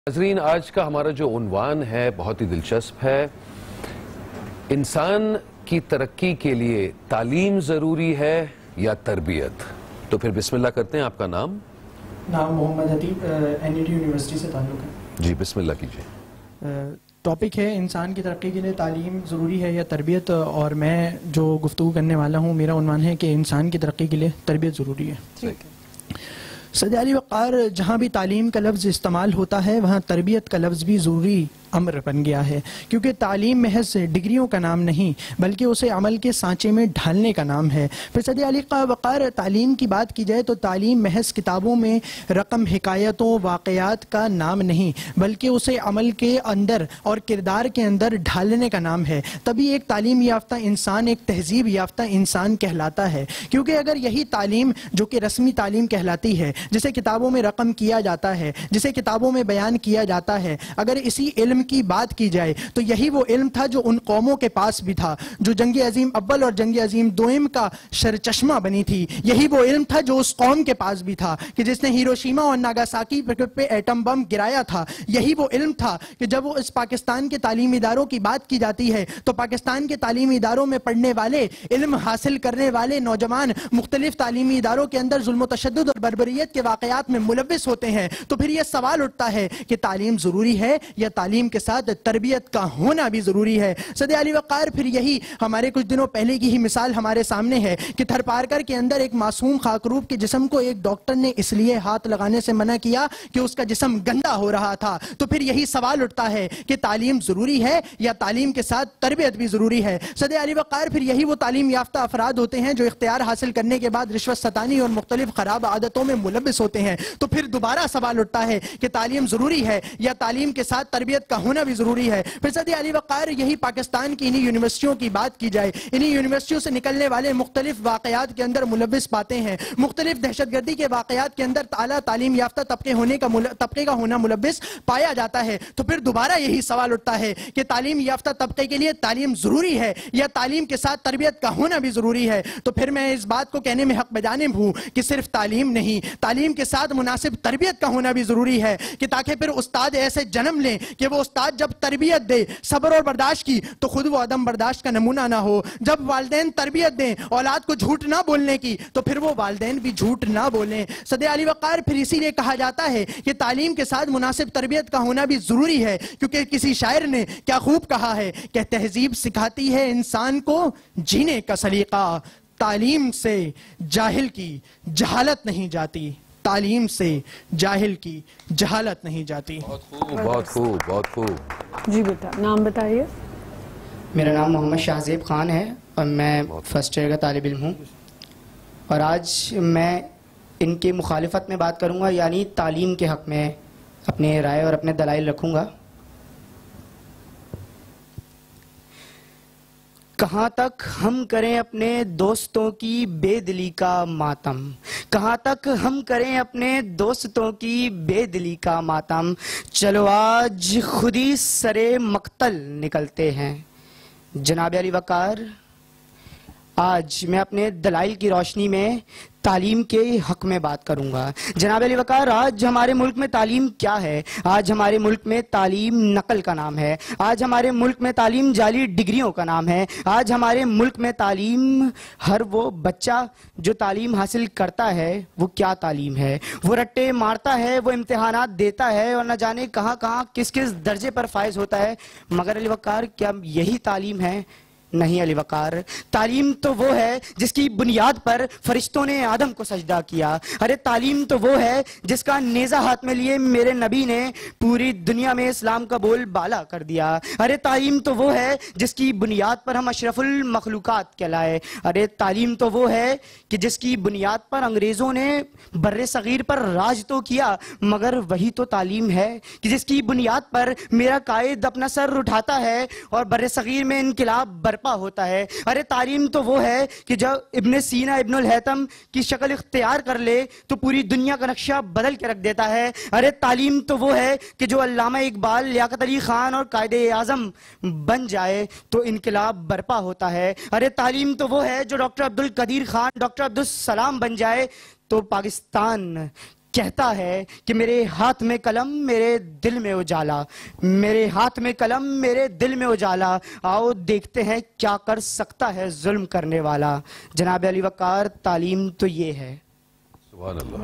नाज़रीन, आज का हमारा जो उन्वान है बहुत ही दिलचस्प है। इंसान की तरक्की के लिए तालीम ज़रूरी है या तरबियत? तो फिर बिस्मिल्लाह करते हैं। आपका नाम? मोहम्मद हतीब, एनयूटी यूनिवर्सिटी से ताल्लुक़ है। जी, बिस्मिल्लाह कीजिए। टॉपिक है इंसान की तरक्की के लिए तालीम ज़रूरी है या तरबियत, और मैं जो गुफ्तगू करने वाला हूँ मेरा उन्वान है कि इंसान की तरक्की के लिए तरबियत ज़रूरी है। सैयद अली वक़ार, जहाँ भी तालीम का लफ्ज़ इस्तेमाल होता है वहाँ तरबियत का लफ्ज़ भी ज़रूरी अमर बन गया है, क्योंकि तालीम महज डिग्रियों का नाम नहीं बल्कि उसे अमल के सांचे में ढालने का नाम है। फिर सैयद अली वक़ार, तालीम की बात की जाए तो तालीम महज किताबों में रकम हिकायतों वाक़यात का नाम नहीं बल्कि उसे अमल के अंदर और किरदार के अंदर ढालने का नाम है। तभी एक तालीम याफ्ता इंसान एक तहजीब याफ्ता इंसान कहलाता है, क्योंकि अगर यही तालीम जो कि रस्मी तालीम कहलाती है, जिसे किताबों में रकम किया जाता है, जिसे किताबों में बयान किया जाता है, अगर इसी इल्म की बात की जाए तो यही वो इल्म था जो उन कौमों के पास भी था जो जंग अजीम अव्वल और जंग अजीम दोइम का सरचश्मा बनी थी। यही वो इल्म था जो उस कौम के पास भी था कि जिसने हिरोशिमा और नागासाकी पे एटम बम गिराया था। यही वो इल्म था कि जब वो इस पाकिस्तान के तालीमी इदारों की बात की जाती है तो पाकिस्तान के तालीमी इदारों में पढ़ने वाले, इल्म हासिल करने वाले नौजवान मुख्तलिफ तालीमी इदारों के अंदर जुल्म तशद्दुद और बर्बरियत के वाकयात में मुलव्विस होते हैं। तो फिर यह सवाल उठता है कि तालीम जरूरी है या तालीम के साथ तरबियत का होना भी जरूरी है। सैयद अली वक़ार, फिर यही हमारे कुछ दिनों पहले की ही मिसाल हमारे सामने है कि थरपारकर के अंदर एक मासूम खाकरूब के जिस्म को एक डॉक्टर ने इसलिए हाथ लगाने से मना किया कि उसका जिस्म गंदा हो रहा था। तो फिर यही सवाल उठता है कि तालीम जरूरी है या तालीम के साथ तरबियत भी जरूरी है। सैयद अली वक़ार, फिर यही वो तालीम याफ्ता अफराद होते हैं जो इख्तियार हासिल करने के बाद रिश्वत सतानी और मुख्तलिफ खराब आदतों में मुलव्विस होते हैं। तो फिर दोबारा सवाल उठता है कि तालीम जरूरी है या तालीम के साथ तरबियत का होना भी जरूरी है। फिर सैयद अली वक़ार, यही पाकिस्तान की इन्हीं यूनिवर्सिटियों की बात की जाए, इन्हीं यूनिवर्सिटियों से निकलने वाले मुख्तलिफ वाकयात के अंदर मुलव्विस पाते हैं, मुख्तलिफ दहशतगर्दी के वाकयात के अंदर आला तालीम याफ्ता तबके का होना मुलव्विस पाया जाता है। तो फिर दोबारा यही सवाल उठता है कि तालीम याफ्ता तबके के लिए तालीम जरूरी है या तालीम के साथ तरबियत का होना भी जरूरी है। तो फिर मैं इस बात को कहने में हक बजानिब हूं कि सिर्फ तालीम नहीं, तालीम के साथ मुनासिब तरबियत का होना भी जरूरी है कि ताकि फिर उस्ताद ऐसे जन्म लें कि वो उस्ताद जब तरबियत दे सब्र और बर्दाश्त की तो खुद वो अदम बर्दाश्त का नमूना ना हो। जब वालिदैन तरबियत दें औलाद को झूठ ना बोलने की तो फिर वो वालिदैन भी झूठ ना बोलें। सैयद अली वक़ार, फिर इसीलिए कहा जाता है कि तालीम के साथ मुनासिब तरबियत का होना भी जरूरी है, क्योंकि किसी शायर ने क्या खूब कहा है कि तहजीब सिखाती है इंसान को जीने का सलीका, तालीम से जाहिल की जहालत नहीं जाती, तालीम से जाहिल की जहालत नहीं जाती। बहुत खूब, बहुत खूब, बहुत खूब। जी बेटा, नाम बताइए। मेरा नाम मोहम्मद शाहजेब खान है और मैं फर्स्ट ईयर का तालिब इल्म हूँ, और आज मैं इनकी मुखालिफत में बात करूँगा, यानी तालीम के हक़ में अपने राय और अपने दलाइल रखूँगा। कहाँ तक हम करें अपने दोस्तों की बेदिली का मातम, कहाँ तक हम करें अपने दोस्तों की बेदिली का मातम, चलो आज खुद ही सरे मक्तल निकलते हैं। जनाब अली वक़ार, आज मैं अपने दलाइल की रोशनी में तालीम के हक में बात करूंगा। जनाब अली वक़ार, आज हमारे मुल्क में तालीम क्या है? आज हमारे मुल्क में तालीम नकल का नाम है, आज हमारे मुल्क में तालीम जाली डिग्रियों का नाम है, आज हमारे मुल्क में तालीम, हर वो बच्चा जो तालीम हासिल करता है वो क्या तालीम है? वो रट्टे मारता है, वो इम्तिहानात देता है और न जाने कहाँ कहाँ किस किस दर्जे पर फायज होता है। मगर अली वक़ार, क्या यही तालीम है? नहीं अली वक़ार, तालीम तो वो है जिसकी बुनियाद पर फरिश्तों ने आदम को सजदा किया। अरे तालीम तो वो है जिसका नेज़ा हाथ में लिए मेरे नबी ने पूरी दुनिया में इस्लाम का बोल बाला कर दिया। अरे तालीम तो वो है जिसकी बुनियाद पर हम अशरफुल मखलूकात कहलाए। अरे तालीम तो वो है कि जिसकी बुनियाद पर अंग्रेज़ों ने बर्रे सगीर पर राज तो किया, मगर वही तो तालीम है कि जिसकी बुनियाद पर मेरा कायद अपना सर उठाता है और बर्रे सगीर में इनकिलाब होता है। अरे तालीम तो वो है कि जब इब्ने सीना इब्नुल हैतम की शक्ल इख्तियार कर ले तो पूरी दुनिया का नक्शा बदल के रख देता है। अरे तालीम तो वो है कि जो अल्लामा इकबाल, लियाकत अली खान और कायदे आजम बन जाए तो इनकलाब बर्पा होता है। अरे तालीम तो वो है जो डॉक्टर अब्दुल कदीर खान, डॉक्टर अब्दुल सलाम बन जाए तो पाकिस्तान कहता है कि मेरे हाथ में कलम मेरे दिल में उजाला, मेरे हाथ में कलम मेरे दिल में उजाला, आओ देखते हैं क्या कर सकता है जुल्म करने वाला। जनाब अली वक़ार, तालीम तो ये है। सुभान अल्लाह।